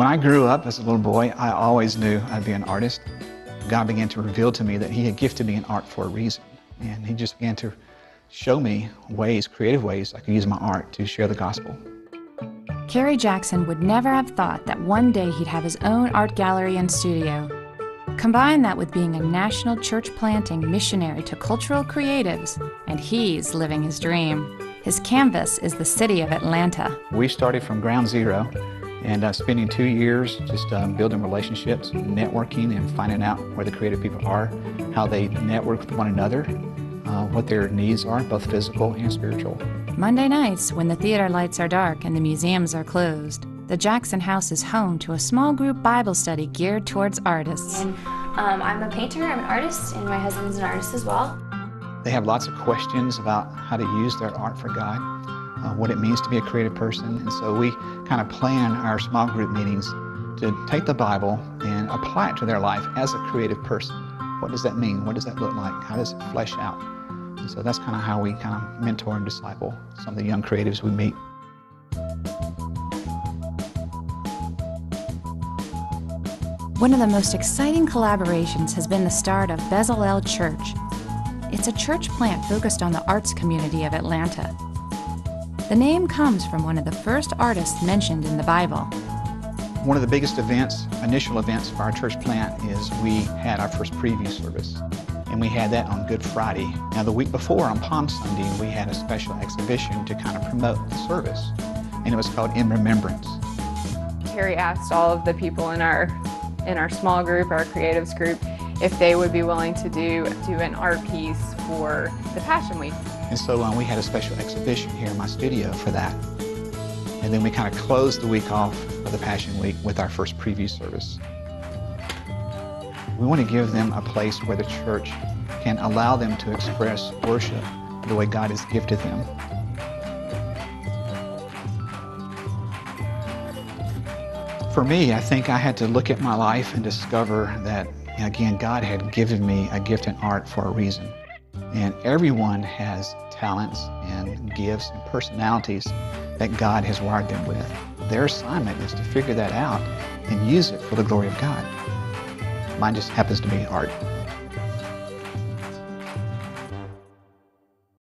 When I grew up as a little boy, I always knew I'd be an artist. God began to reveal to me that He had gifted me in art for a reason. And He just began to show me ways, creative ways, I could use my art to share the gospel. Kerry Jackson would never have thought that one day he'd have his own art gallery and studio. Combine that with being a national church planting missionary to cultural creatives, and he's living his dream. His canvas is the city of Atlanta. We started from ground zero and spending 2 years just building relationships, networking, and finding out where the creative people are, how they network with one another, what their needs are, both physical and spiritual. Monday nights, when the theater lights are dark and the museums are closed, the Jackson House is home to a small group Bible study geared towards artists. And, I'm a painter, I'm an artist, and my husband's an artist as well. They have lots of questions about how to use their art for God, what it means to be a creative person. And so we kind of plan our small group meetings to take the Bible and apply it to their life as a creative person. What does that mean? What does that look like? How does it flesh out? And so that's kind of how we kind of mentor and disciple some of the young creatives we meet. One of the most exciting collaborations has been the start of Bezalel Church. It's a church plant focused on the arts community of Atlanta. The name comes from one of the first artists mentioned in the Bible. One of the biggest events, initial events for our church plant is we had our first preview service. And we had that on Good Friday. Now the week before, on Palm Sunday, we had a special exhibition to kind of promote the service. And it was called In Remembrance. Kerry asked all of the people in our small group, our creatives group, if they would be willing to do an art piece for the Passion Week. And so we had a special exhibition here in my studio for that. And then we kind of closed the week off of the Passion Week with our first preview service. We want to give them a place where the church can allow them to express worship the way God has gifted them. For me, I think I had to look at my life and discover that, again, God had given me a gift in art for a reason. And everyone has talents and gifts and personalities that God has wired them with. Their assignment is to figure that out and use it for the glory of God. Mine just happens to be art.